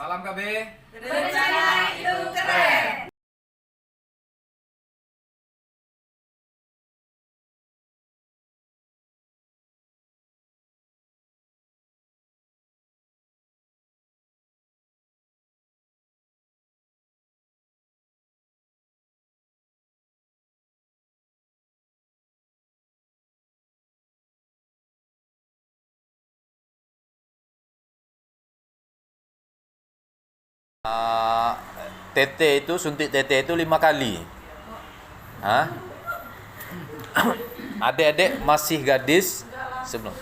Salam KB. Berencana itu keren. TT itu suntik TT itu 5 kali. Hah? Adik-adik masih gadis sebelum.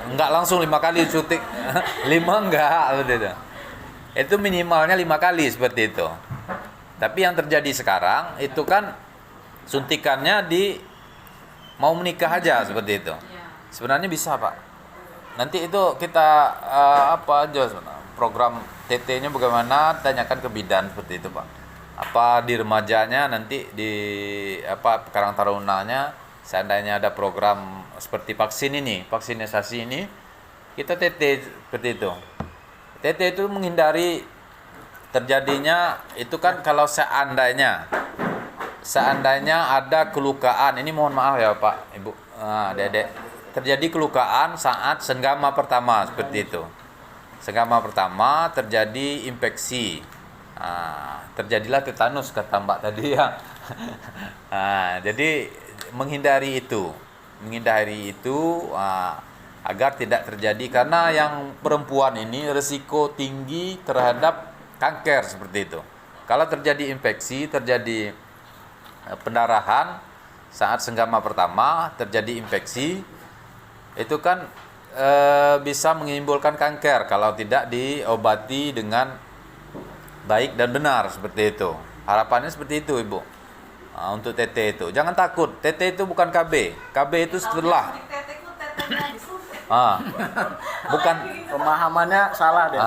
Enggak langsung 5 kali suntik. 5 enggak seperti itu. Itu minimalnya 5 kali seperti itu. Tapi yang terjadi sekarang itu kan suntikannya di mau menikah aja seperti itu. Sebenarnya bisa, Pak. Nanti itu kita apa aja sebenarnya. Program TT-nya bagaimana, tanyakan ke bidan seperti itu, Pak. Apa di remajanya nanti di apa Karang Tarunanya seandainya ada program seperti vaksin ini, vaksinisasi ini, kita TT seperti itu. TT itu menghindari terjadinya itu kan kalau seandainya ada kelukaan, ini mohon maaf ya Pak, Ibu, Dedek, terjadi kelukaan saat senggama pertama seperti itu. Senggama pertama terjadi infeksi, terjadilah tetanus kata Mbak tadi ya. Jadi menghindari itu agar tidak terjadi, karena yang perempuan ini risiko tinggi terhadap kanker seperti itu. Kalau terjadi infeksi, terjadi pendarahan saat senggama pertama, terjadi infeksi, itu kan bisa menimbulkan kanker kalau tidak diobati dengan baik dan benar seperti itu. Harapannya seperti itu, Ibu. Untuk TT itu jangan takut. TT itu bukan KB. KB itu setelah. Bukan, pemahamannya salah deh.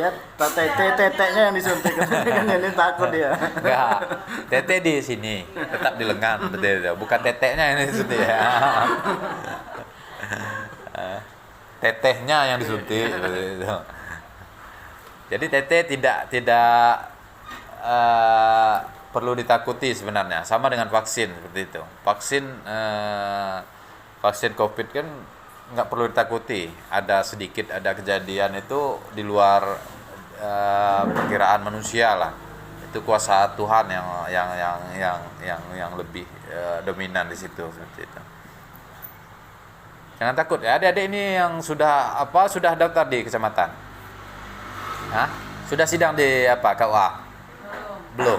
Dia TT-nya yang disuntik kan ini takut dia. Enggak. TT di sini, tetap di lengan seperti itu. Bukan TT-nya yang disuntik ya. Tetehnya yang disuntik seperti itu. Jadi TT tidak perlu ditakuti sebenarnya, sama dengan vaksin seperti itu. Vaksin COVID kan nggak perlu ditakuti. Ada kejadian itu di luar perkiraan manusia lah. Itu kuasa Tuhan yang lebih dominan di situ seperti itu. Jangan takut ya, adik-adik ini yang sudah daftar di kecamatan. Sudah sidang di KUA? Belum.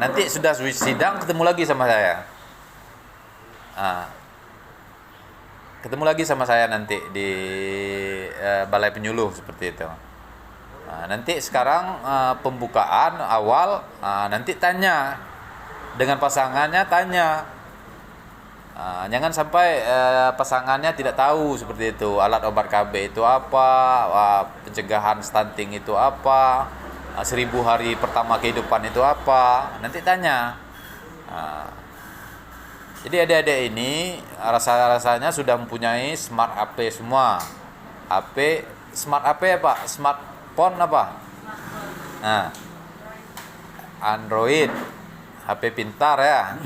Nanti sudah sidang ketemu lagi sama saya. Ketemu lagi sama saya nanti di Balai Penyuluh seperti itu. Nanti sekarang pembukaan awal, nanti tanya dengan pasangannya, tanya. Jangan sampai pasangannya tidak tahu seperti itu. Alat obat KB itu apa, pencegahan stunting itu apa, 1000 hari pertama kehidupan itu apa. Nanti tanya. Jadi adik-adik ini rasanya sudah mempunyai smart HP semua. Smart HP apa? Smartphone apa? Android. HP pintar ya.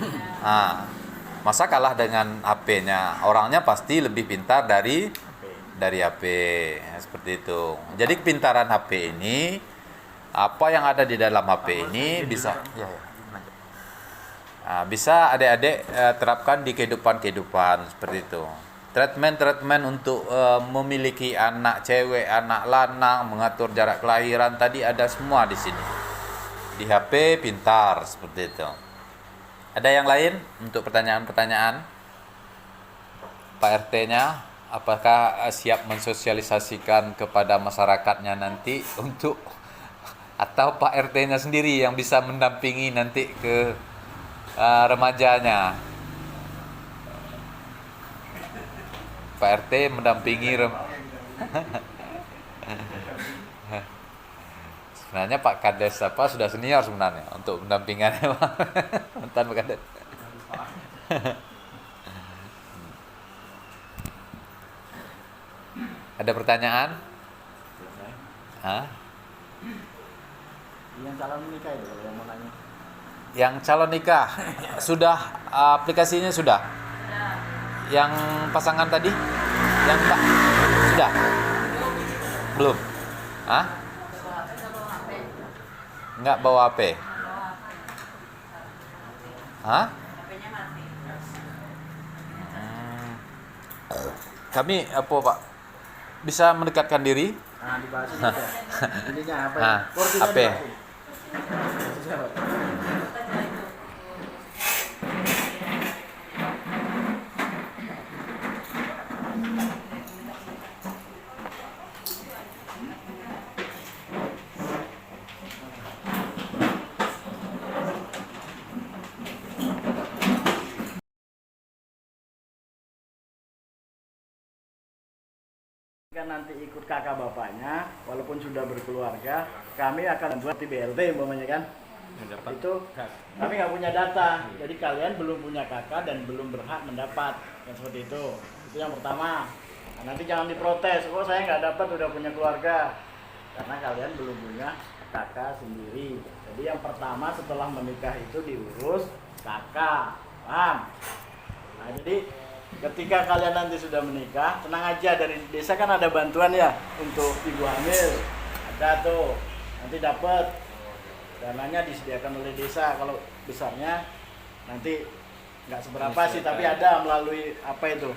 Masa kalah dengan HP-nya? Orangnya pasti lebih pintar dari HP. Seperti itu. Jadi kepintaran HP ini, apa yang ada di dalam HP ini bisa adik-adik terapkan di kehidupan seperti itu. Treatment untuk memiliki anak cewek, anak lanang, mengatur jarak kelahiran tadi ada semua di sini. Di HP pintar seperti itu. Ada yang lain untuk pertanyaan-pertanyaan? Pak RT-nya apakah siap mensosialisasikan kepada masyarakatnya nanti untuk, atau Pak RT-nya sendiri yang bisa mendampingi nanti ke remajanya? Pak RT mendampingi sebenarnya Pak Kades sudah senior sebenarnya untuk pendampingannya. Mantan Pak Kades. Ada pertanyaan? Yang calon nikah itu kalau yang mau nanya. Yang calon nikah sudah aplikasinya sudah. Yang pasangan tadi? Yang tak sudah? Belum. Hah? Enggak bawa HP. Hah? HP-nya mati. Kami apa Pak? Bisa mendekatkan diri? Nah, dibahas itu. Ininya apa? Nah, Porsinya apa? dibahas. Kan nanti ikut kakak bapaknya, walaupun sudah berkeluarga, kami akan buat di BLT umpamanya kan. Itu kami nggak punya data, jadi kalian belum punya kakak dan belum berhak mendapat yang seperti itu. Itu yang pertama. Nah, nanti jangan diprotes, oh saya nggak dapat udah punya keluarga, karena kalian belum punya kakak sendiri. Jadi yang pertama setelah menikah itu diurus kakak, paham? Nah jadi ketika kalian nanti sudah menikah, tenang aja, dari desa kan ada bantuan ya untuk ibu hamil, ada tuh, nanti dapat dananya disediakan oleh desa. Kalau besarnya nanti nggak seberapa sih, tapi ada melalui apa itu?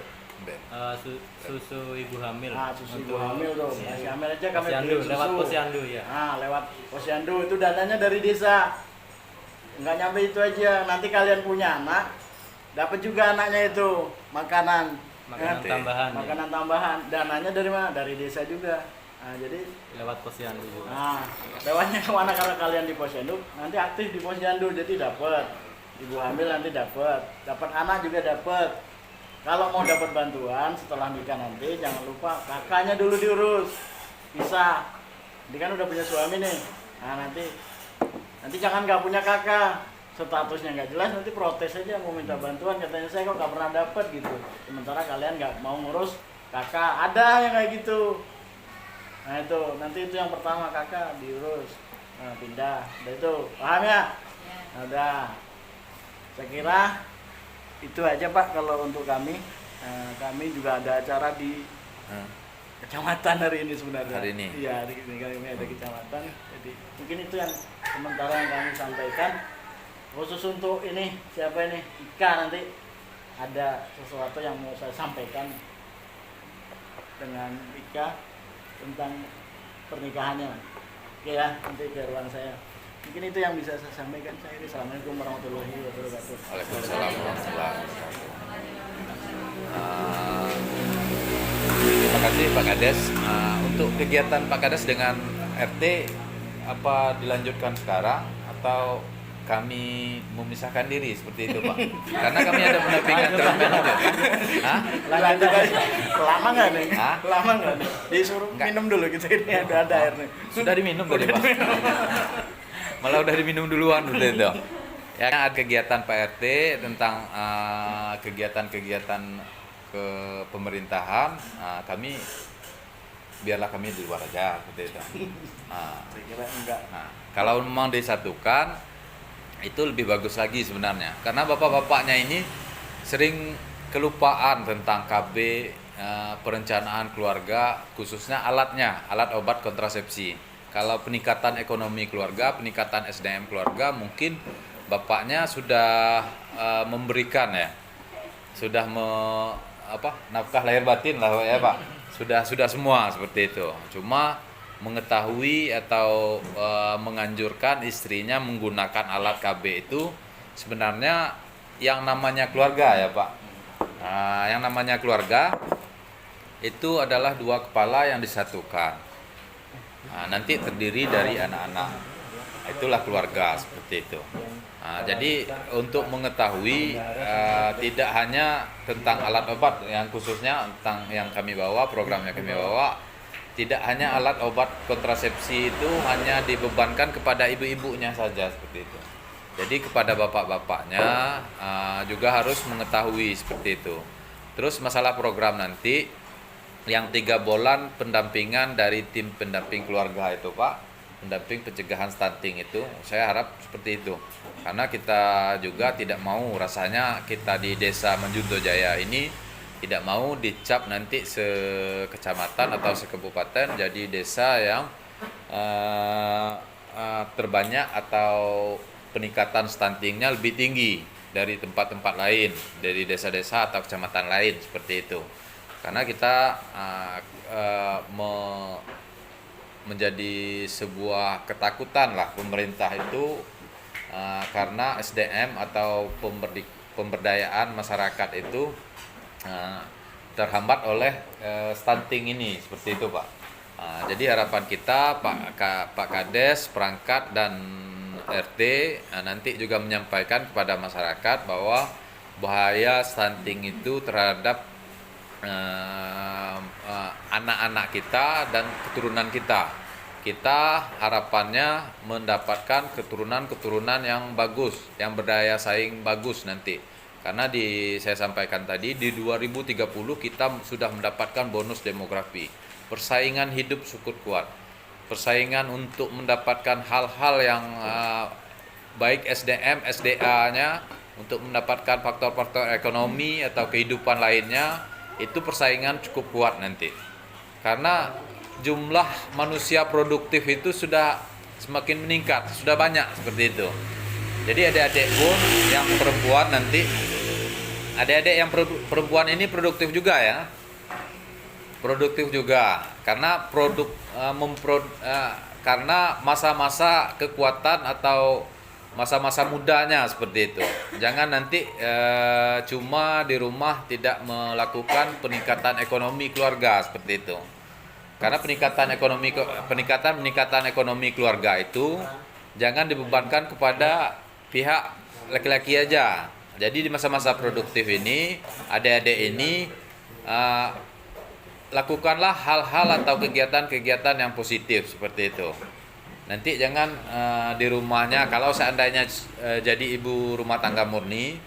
Susu ibu hamil. Nah, susu ibu hamil tuh, masih hamil aja kami Posyandu, beli susu. lewat posyandu ya. Nah, lewat posyandu itu dananya dari desa. Nggak nyampe itu aja, nanti kalian punya anak, dapat juga anaknya itu makanan Tambahan. makanan tambahan. Dananya dari mana? Dari desa juga. Nah, jadi Lewat posyandu juga. nah, lewatnya kemana kalau kalian di posyandu? Nanti aktif di posyandu, jadi dapat ibu hamil, nanti dapat anak juga dapat. Kalau mau dapat bantuan setelah nikah nanti jangan lupa kakaknya dulu diurus, bisa. Dia kan udah punya suami nih. Nah, nanti jangan nggak punya kakak, statusnya nggak jelas, nanti protes aja mau minta bantuan, katanya saya kok nggak pernah dapat gitu. Sementara kalian nggak mau ngurus kakak, ada yang kayak gitu. Nah itu nanti itu yang pertama, kakak diurus, nah, pindah, udah itu paham ya? Nah, udah, saya kira itu aja Pak kalau untuk kami. Kami juga ada acara di kecamatan hari ini sebenarnya. Hari ini? Iya, hari ini kami ada kecamatan. Jadi mungkin itu yang sementara yang kami sampaikan. Khusus untuk ini, siapa ini? Ika, nanti ada sesuatu yang mau saya sampaikan dengan Ika tentang pernikahannya. Oke ya, nanti ke ruang saya. Mungkin itu yang bisa saya sampaikan. Saya ini Assalamualaikum warahmatullahi wabarakatuh. Waalaikumsalam warahmatullahi wabarakatuh. Terima kasih Pak Kades. Untuk kegiatan Pak Kades dengan RT apa dilanjutkan sekarang atau kami memisahkan diri seperti itu Pak? Karena kami ada pendampingan terus manajer. Hah? Lanjut aja. Lama nggak nih? Hah? Lama nggak nih? Disuruh Nggak. minum dulu kita ini ada air nih. Sudah diminum tadi Pak. Malah udah diminum duluan udah itu. Ya ada kegiatan Pak RT tentang kegiatan-kegiatan ke pemerintahan, kami biarlah kami di luar aja seperti itu. Saya kira enggak. Nah, kalau memang disatukan itu lebih bagus lagi sebenarnya, karena bapak-bapaknya ini sering kelupaan tentang KB, perencanaan keluarga, khususnya alat obat kontrasepsi. Kalau peningkatan ekonomi keluarga, peningkatan SDM keluarga, mungkin bapaknya sudah memberikan ya, sudah nafkah lahir batin lah ya Pak, sudah semua seperti itu. Cuma mengetahui atau menganjurkan istrinya menggunakan alat KB itu sebenarnya yang namanya keluarga ya Pak. Nah, yang namanya keluarga itu adalah dua kepala yang disatukan. Nah, nanti terdiri dari anak-anak. Itulah keluarga seperti itu. Nah, jadi untuk mengetahui tidak hanya tentang alat obat, yang khususnya tentang yang kami bawa, program yang kami bawa, tidak hanya alat obat kontrasepsi itu hanya dibebankan kepada ibu-ibunya saja seperti itu. Jadi kepada bapak-bapaknya juga harus mengetahui seperti itu. Terus masalah program nanti yang 3 bulan pendampingan dari tim pendamping keluarga itu Pak, pendamping pencegahan stunting itu. Saya harap seperti itu. Karena kita juga tidak mau rasanya kita di desa Manjunto Jaya ini tidak mau dicap nanti sekecamatan atau sekabupaten jadi desa yang terbanyak atau peningkatan stuntingnya lebih tinggi dari tempat-tempat lain, dari desa-desa atau kecamatan lain seperti itu. Karena kita menjadi sebuah ketakutan lah pemerintah itu karena SDM atau pemberdayaan masyarakat itu terhambat oleh stunting ini seperti itu, Pak. Jadi harapan kita Pak Kades, perangkat dan RT nanti juga menyampaikan kepada masyarakat bahwa bahaya stunting itu terhadap anak-anak kita dan keturunan kita. Kita harapannya mendapatkan keturunan-keturunan yang bagus, yang berdaya saing bagus nanti. Karena saya sampaikan tadi di 2030 kita sudah mendapatkan bonus demografi. Persaingan hidup cukup kuat. Persaingan untuk mendapatkan hal-hal yang baik SDM, SDA-nya untuk mendapatkan faktor-faktor ekonomi atau kehidupan lainnya itu persaingan cukup kuat nanti. Karena jumlah manusia produktif itu sudah semakin meningkat, sudah banyak seperti itu. Jadi adik-adik pun yang perempuan nanti, adik-adik yang perempuan ini produktif juga ya. Produktif juga karena karena masa-masa kekuatan atau masa-masa mudanya seperti itu. Jangan nanti cuma di rumah tidak melakukan peningkatan ekonomi keluarga seperti itu. Karena peningkatan ekonomi keluarga itu jangan dibebankan kepada pihak laki-laki aja. Jadi di masa-masa produktif ini, adik-adik ini lakukanlah hal-hal atau kegiatan-kegiatan yang positif seperti itu. Nanti jangan di rumahnya, kalau seandainya jadi ibu rumah tangga murni,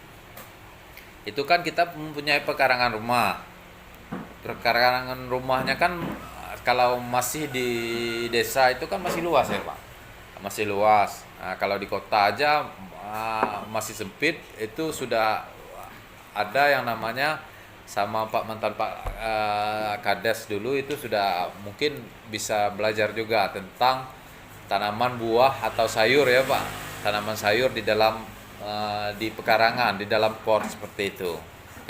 itu kan kita mempunyai pekarangan rumah. Pekarangan rumahnya kan kalau masih di desa itu kan masih luas ya Pak, masih luas. Nah, kalau di kota aja masih sempit, itu sudah ada yang namanya sama mantan Pak Kades dulu itu sudah mungkin bisa belajar juga tentang tanaman buah atau sayur ya Pak, tanaman sayur di dalam di pekarangan, di dalam pot seperti itu.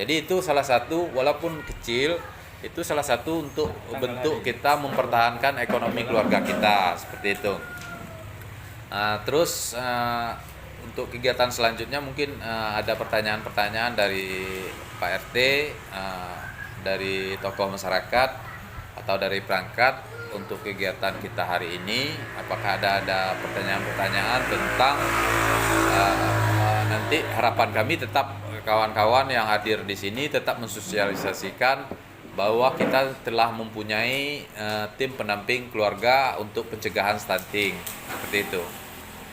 Jadi itu salah satu walaupun kecil, itu salah satu untuk bentuk kita mempertahankan ekonomi keluarga kita seperti itu. Terus untuk kegiatan selanjutnya mungkin ada pertanyaan-pertanyaan dari Pak RT, dari tokoh masyarakat atau dari perangkat untuk kegiatan kita hari ini. Apakah ada pertanyaan-pertanyaan tentang nanti harapan kami tetap kawan-kawan yang hadir di sini tetap mensosialisasikan bahwa kita telah mempunyai tim pendamping keluarga untuk pencegahan stunting seperti itu.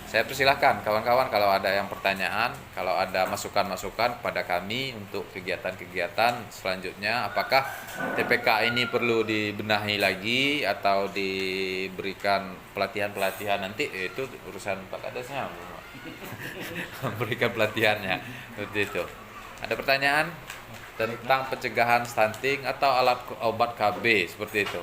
Saya persilahkan kawan-kawan kalau ada yang pertanyaan, kalau ada masukan-masukan kepada kami untuk kegiatan-kegiatan selanjutnya, apakah TPK ini perlu dibenahi lagi atau diberikan pelatihan-pelatihan nanti, itu urusan Pak Kadesnya memberikan pelatihannya seperti itu. Ada pertanyaan tentang pencegahan stunting atau alat obat KB seperti itu?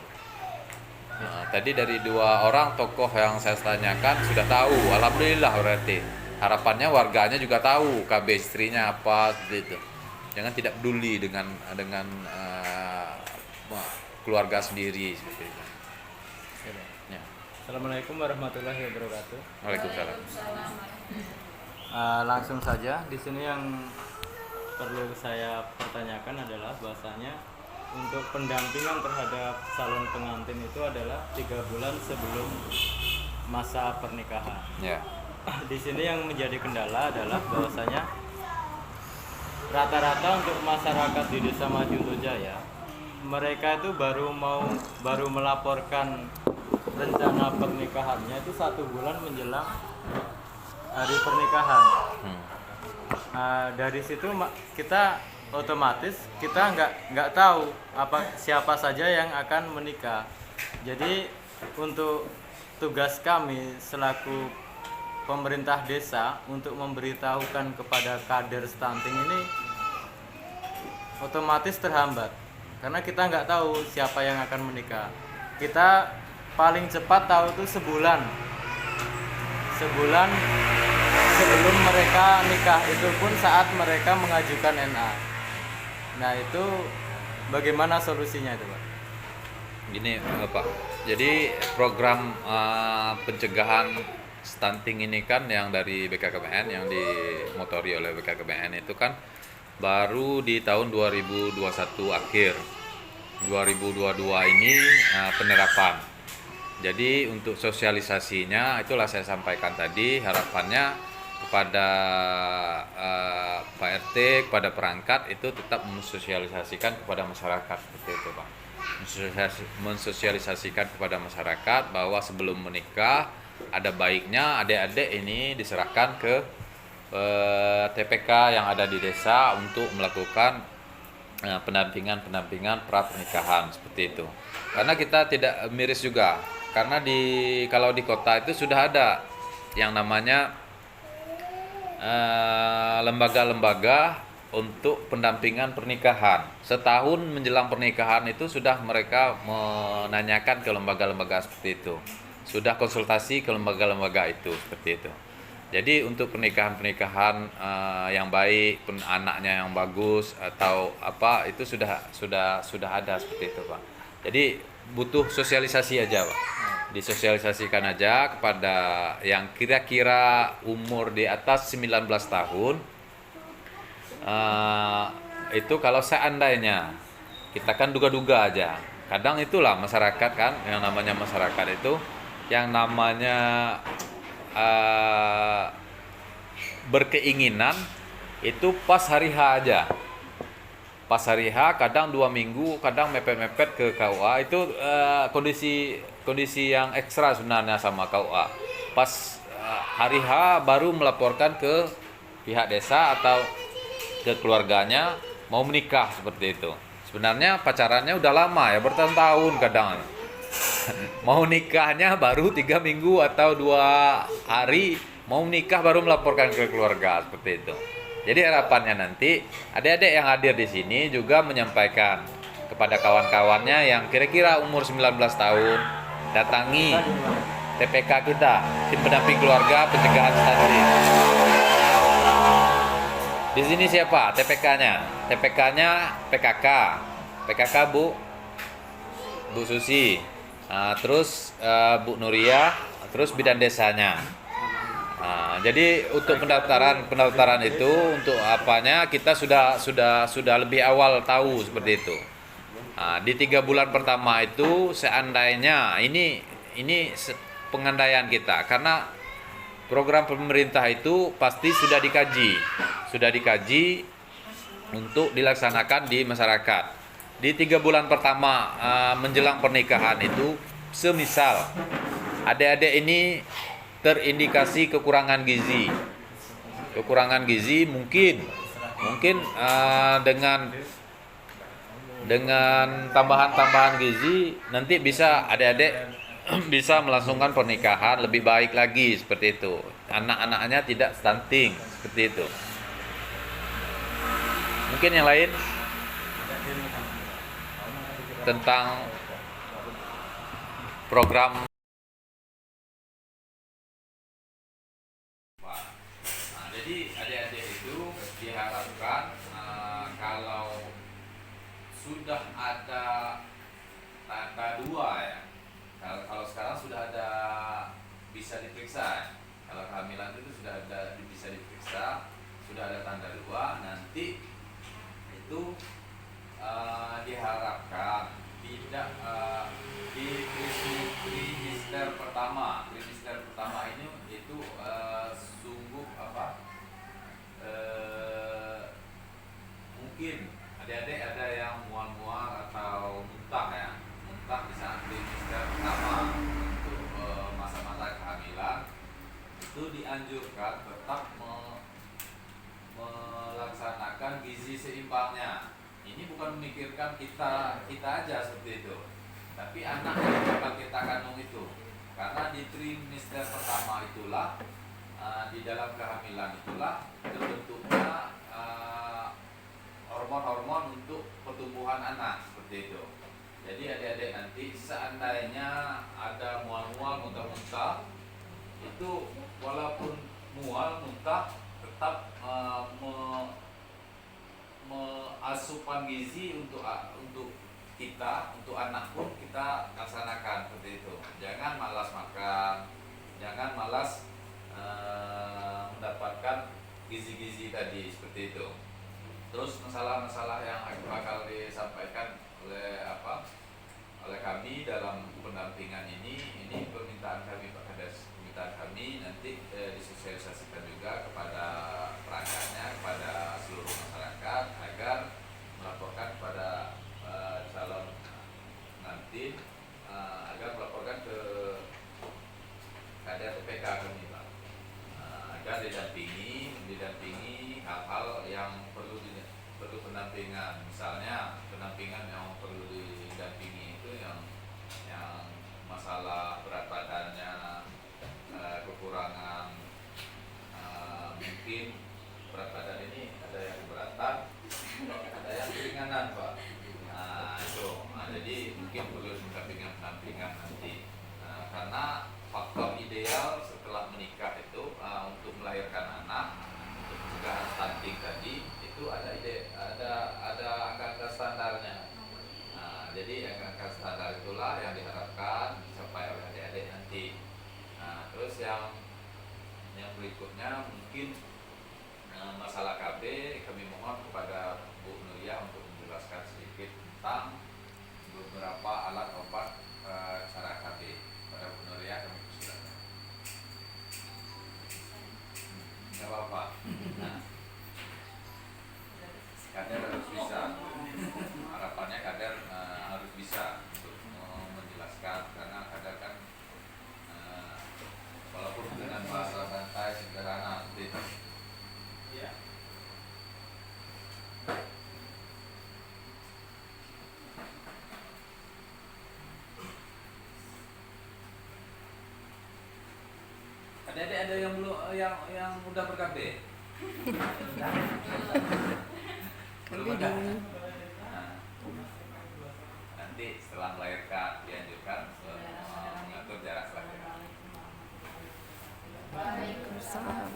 Nah, tadi dari 2 orang tokoh yang saya tanyakan sudah tahu, alhamdulillah berarti. Harapannya warganya juga tahu KB istrinya apa seperti itu. Jangan tidak peduli dengan keluarga sendiri seperti itu. Ya. Assalamualaikum warahmatullahi wabarakatuh. Waalaikumsalam. Langsung saja di sini yang perlu saya pertanyakan adalah bahasanya untuk pendampingan terhadap calon pengantin itu adalah 3 bulan sebelum masa pernikahan. Ya. Di sini yang menjadi kendala adalah bahwasanya rata-rata untuk masyarakat di Desa Manjunto Jaya, mereka itu baru melaporkan rencana pernikahannya itu 1 bulan menjelang hari pernikahan. Dari situ kita otomatis kita nggak tahu siapa saja yang akan menikah. Jadi untuk tugas kami selaku pemerintah desa untuk memberitahukan kepada kader stunting ini otomatis terhambat karena kita nggak tahu siapa yang akan menikah. Kita paling cepat tahu itu sebulan sebelum mereka nikah, itu pun saat mereka mengajukan NA. Nah itu bagaimana solusinya itu Pak? Gini Pak, jadi program pencegahan stunting ini kan yang dari BKKBN, yang dimotori oleh BKKBN itu kan baru di tahun 2021 akhir, 2022 ini penerapan. Jadi untuk sosialisasinya itulah saya sampaikan tadi, harapannya kepada Pak RT, kepada perangkat itu tetap mensosialisasikan kepada masyarakat seperti itu Pak. Mensosialisasikan kepada masyarakat bahwa sebelum menikah ada baiknya adik-adik ini diserahkan ke TPK yang ada di desa untuk melakukan pendampingan pra pernikahan seperti itu. Karena kita tidak miris juga, karena kalau di kota itu sudah ada yang namanya lembaga-lembaga untuk pendampingan pernikahan. Setahun menjelang pernikahan itu sudah mereka menanyakan ke lembaga-lembaga seperti itu. Sudah konsultasi ke lembaga-lembaga itu seperti itu. Jadi untuk pernikahan-pernikahan yang baik, anaknya yang bagus atau apa itu sudah ada seperti itu Pak. Jadi butuh sosialisasi aja Pak. Disosialisasikan aja kepada yang kira-kira umur di atas 19 tahun. Itu kalau seandainya kita kan duga-duga aja. Kadang itulah masyarakat kan, yang namanya masyarakat itu yang namanya berkeinginan itu pas hari H aja. Pas hari H kadang 2 minggu, kadang mepet-mepet ke KUA. Itu kondisi yang ekstra sebenarnya sama KUA. Pas hari H baru melaporkan ke pihak desa atau ke keluarganya mau menikah seperti itu. Sebenarnya pacarannya udah lama ya, bertahun-tahun kadang. Mau nikahnya baru 3 minggu atau 2 hari, mau nikah baru melaporkan ke keluarga seperti itu. Jadi harapannya nanti adik-adik yang hadir di sini juga menyampaikan kepada kawan-kawannya yang kira-kira umur 19 tahun, datangi TPK kita, Tim Pendamping Keluarga Pencegahan Stunting. Di sini siapa? TPK-nya. TPK-nya PKK. PKK Bu Susi. Terus Bu Nuria, terus bidan desanya. Jadi untuk pendaftaran itu untuk apanya kita sudah lebih awal tahu seperti itu. Di 3 bulan pertama itu seandainya ini pengandaian kita karena program pemerintah itu pasti sudah dikaji untuk dilaksanakan di masyarakat. Di 3 bulan pertama menjelang pernikahan itu, semisal adik-adik ini terindikasi kekurangan gizi mungkin dengan tambahan gizi nanti bisa adik-adik bisa melangsungkan pernikahan lebih baik lagi seperti itu. Anak-anaknya tidak stunting seperti itu. Mungkin yang lain tentang program. Jadi adik-adik itu diharapkan kalau sudah ada tanda 2 ya. Kalau sekarang sudah ada bisa diperiksa. Kalau kehamilan itu sudah ada bisa diperiksa, sudah ada tanda 2, nanti itu diharapkan tidak di trimester pertama. Trimester pertama ini itu sungguh mungkin adik-adik ada yang mual-mual atau muntah ya, muntah di saat trimester pertama untuk masa-masa kehamilan itu dianjurkan tetap melaksanakan gizi seimbangnya. Ini bukan memikirkan kita aja seperti itu, tapi anak yang bakal kita kandung itu trimester pertama itulah di dalam kehamilan itulah terbentuknya hormon-hormon untuk pertumbuhan anak seperti itu. Jadi adik-adik nanti seandainya ada mual-mual, muntah-muntah, itu walaupun mual, muntah, tetap asupan gizi untuk kita, untuk anak pun kita laksanakan seperti itu. Jangan malas makan, jangan malas mendapatkan gizi-gizi tadi seperti itu. Terus masalah-masalah yang bakal disampaikan oleh kami dalam pendampingan ini permintaan kami Pak Kades, permintaan kami nanti disosialisasikan juga kepada perangkatnya, kepada seluruh masyarakat agar melaporkan kepada calon pengantin, agar melaporkan ke kader PPK kami Pak, agar didampingi hal-hal yang perlu pendampingan. Misalnya pendampingan yang perlu didampingi itu yang masalah berat badannya, kekurangan, mungkin berat badan ini ada yang keberatan, ada yang keringanan Pak. Jadi mungkin perlu pendampingan nanti, karena faktor ideal setelah menikah itu untuk melahirkan anak, untuk pencegahan stunting tadi itu ada angka standarnya. Jadi angka standar itulah yang diharapkan dicapai oleh adik-adik nanti. Terus yang berikutnya mungkin masalah KB, kami mohon kepada Bu Nuria untuk menjelaskan sedikit tentang beberapa alat obat cara KB. Pada Bu Nuria kami persilakan. Tidak apa-apa. Kader harus bisa. Harapannya kader harus bisa untuk menjelaskan, karena kader kan walaupun dengan bahasa santai sederhana seperti itu. Ya. Adik-adik ada yang belum yang udah ber-KB? Belum ada. Nanti setelah melahirkan dianjurkan mengatur jarak kelahiran. Waalaikumsalam.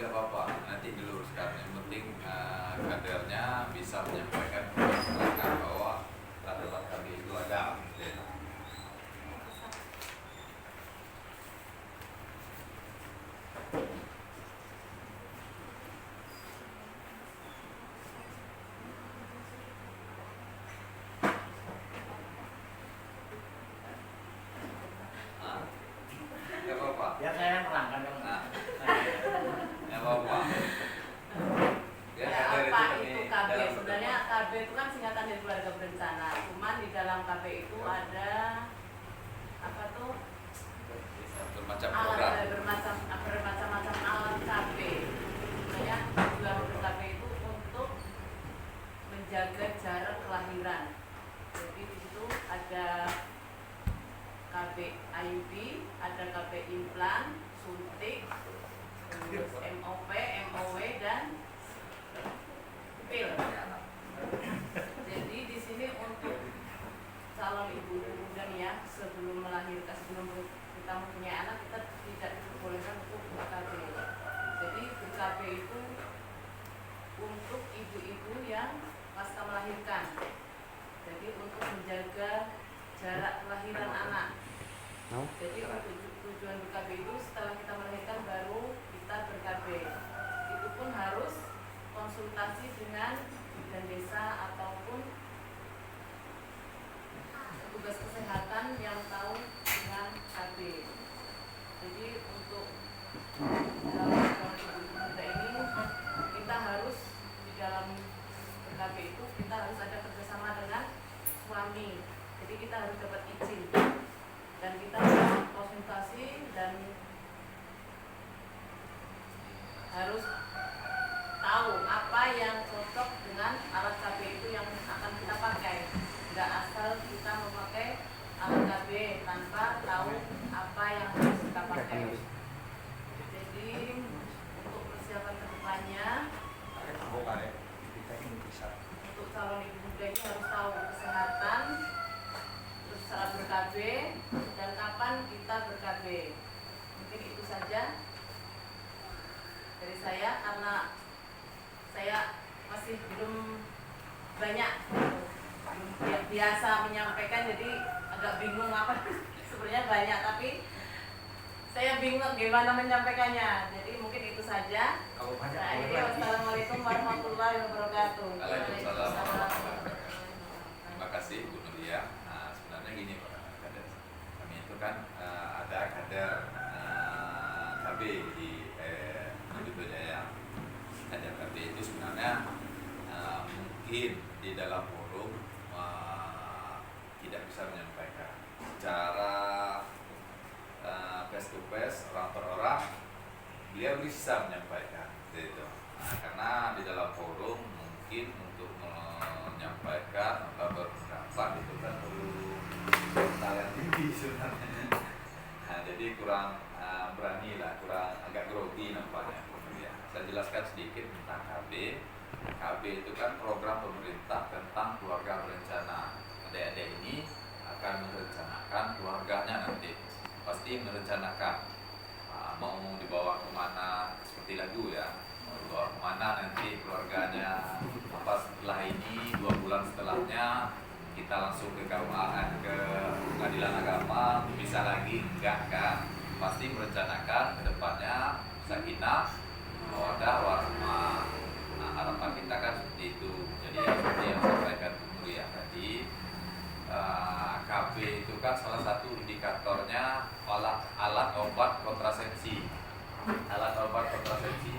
Enggak apa-apa, nanti diluruskan. Yang penting kadernya bisa menyampaikan kepada masyarakat bahwa alat kami itu ada. Enggak apa-apa. Ya saya nerangkan kan. Enggak apa-apa. Ya, kader Apa kami itu KB? dalam Sebenarnya pertemuan. KB itu kan singkatan dari keluarga berencana. Cuman di dalam KB itu ada apa tuh? Bermacam Alat program. bermacam-macam alat KB. Sebenarnya tujuan KB itu untuk menjaga jarak kelahiran. Jadi di situ ada KB IUD, ada KB implan, suntik, terus MOP, MOW dan pil. Jadi di sini untuk calon ibu muda nih ya, sebelum melahirkan, sebelum kita mempunyai anak, kita tidak diperbolehkan untuk BKB. Jadi BKB itu untuk ibu-ibu yang pasca melahirkan. Jadi untuk menjaga jarak kelahiran anak. Jadi untuk tujuan ber-KB itu setelah kita melahirkan baru kita ber-KB. Itu pun harus konsultasi dengan bidan desa ataupun petugas kesehatan yang tahu dengan KB. Jadi untuk dalam ibu-ibu muda ini kita harus di dalam ber-KB itu kita harus ada kerjasama dengan suami. Jadi kita harus dapat izin dan kita harus konsultasi dan harus tahu apa yang cocok dengan alat KB itu yang akan kita pakai. Nggak asal kita memakai alat KB tanpa tahu apa yang harus kita pakai. Jadi untuk persiapan kedepannya untuk calon ibu muda ini harus tahu kesehatan, terus saat ber-KB dan kapan kita ber-KB. Mungkin itu saja dari saya karena saya masih belum banyak biasa menyampaikan, jadi agak bingung apa sebenarnya banyak, tapi saya bingung gimana menyampaikannya. Jadi mungkin itu saja. Nah, ini wassalamualaikum warahmatullahi wabarakatuh. Waalaikumsalam. Terima kasih Bu Nuria. Nah, sebenarnya gini Pak Kader, kami itu kan ada kader KB di sebetulnya ya. Kader KB itu sebenarnya mungkin di dalam forum tidak bisa menyampaikan secara face to face, orang per orang, beliau bisa menyampaikan gitu. Nah, karena di dalam forum mungkin untuk menyampaikan atau berpendapat itu kan perlu talent tinggi sebenarnya. Nah, jadi kurang berani lah, kurang agak grogi nampaknya. Ya, saya jelaskan sedikit tentang KB. KB itu kan program pemerintah tentang keluarga berencana. Adik-adik ini akan merencanakan keluarganya nanti, pasti merencanakan mau dibawa kemana, seperti lagu ya, mau dibawa kemana nanti keluarganya, apa setelah ini 2 bulan setelahnya kita langsung ke KUA, ke pengadilan agama, bisa lagi enggak kan, pasti merencanakan ke depannya sakinah mawaddah warahmah. Nah, harapan kita kan seperti itu. Jadi seperti yang saya sampaikan dulu ya tadi, KB itu kan salah satu indikatornya alat obat kontrasepsi. Alat obat kontrasepsi.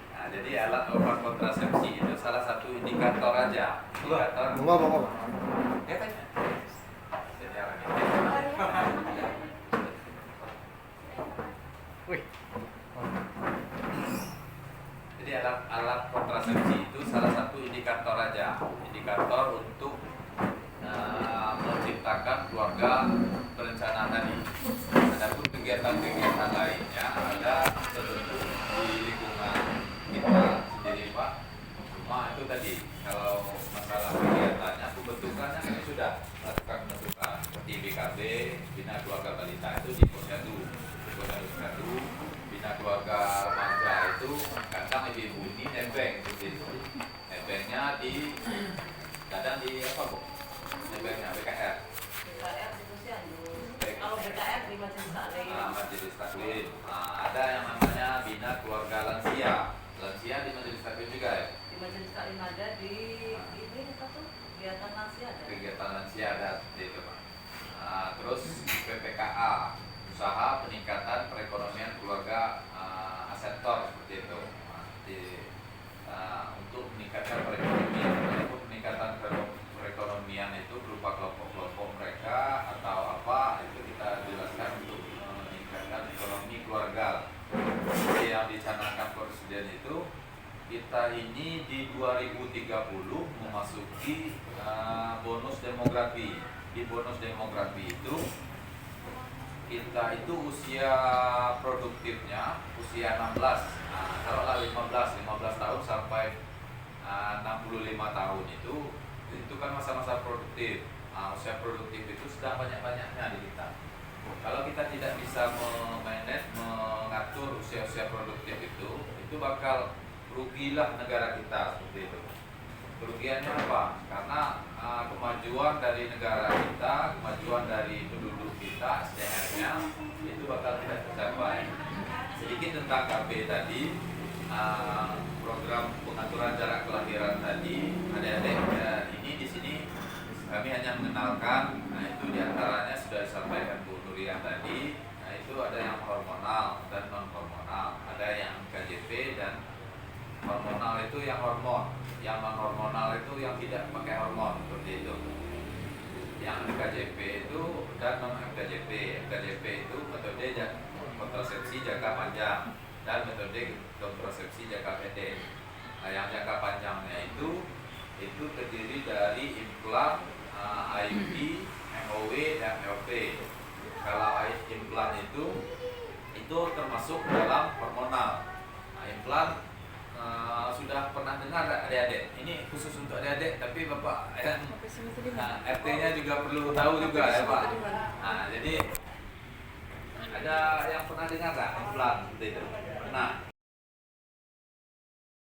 Nah, jadi alat obat kontrasepsi itu salah satu indikator aja. Indikator. Ngomong. Ya kan? Jadi orang ini. Jadi alat kontrasepsi itu salah satu indikator aja, indikator untuk menciptakan keluarga berencana tadi. Adapun kegiatan-kegiatan lainnya ada tertentu di lingkungan kita sendiri Pak. Cuma itu tadi kalau masalah kegiatannya, pembentukannya kami sudah melakukan pembentukan seperti BKB, Bina Keluarga Balita itu di Posyandu. Bina keluarga remaja itu kadang ibu ini nebeng seperti itu. Nebengnya di kadang di apa Bu? Nebengnya BKR. BKR di Posyandu. Kalau BKR di Majelis Taklim. Majelis Taklim. Ada yang namanya Bina Keluarga Lansia. Lansia di Majelis Taklim juga ya? Di Majelis Taklim ada, di ini apa tuh? Kegiatan lansia ada. Kegiatan lansia ada seperti itu Pak. Terus PPKA, usaha peningkatan perekonomian keluarga asetor seperti itu. Untuk meningkatkan perekonomian, untuk peningkatan perekonomian itu berupa kelompok-kelompok mereka atau apa, itu kita jelaskan untuk meningkatkan ekonomi keluarga. Seperti yang dicanangkan Presiden itu, kita ini di 2030 memasuki bonus demografi. Di bonus demografi itu kita itu usia produktifnya usia 16, taruhlah 15 tahun sampai 65 tahun itu kan masa-masa produktif. usia produktif itu sedang banyak-banyaknya di kita. Kalau kita tidak bisa memanage, mengatur usia-usia produktif itu bakal rugilah negara kita seperti itu. Kerugiannya apa? Karena kemajuan dari negara kita, kemajuan dari penduduk kita, SDM-nya itu bakal tidak tercapai. Sedikit tentang KB tadi, program pengaturan jarak kelahiran tadi, adik-adik ini di sini kami hanya mengenalkan. Nah itu diantaranya sudah disampaikan Bu Nuriyah tadi. Nah itu ada yang hormonal dan non hormonal, ada yang KJP dan hormonal itu yang hormon, yang non hormonal itu yang tidak pakai hormon seperti itu. Yang KJP itu dan non KJP. KJP itu metode kontrasepsi jangka panjang dan metode kontrasepsi jangka pendek. Nah, yang jangka panjangnya itu terdiri dari implan, IUD, MOW dan MOP. Kalau implan itu termasuk dalam hormonal. Nah, implan sudah pernah dengar adik-adik? Ini khusus untuk adik-adik, tapi Bapak RT-nya juga perlu tahu juga ya Pak. Nah, jadi ada yang pernah dengar nggak implan seperti itu? Nah,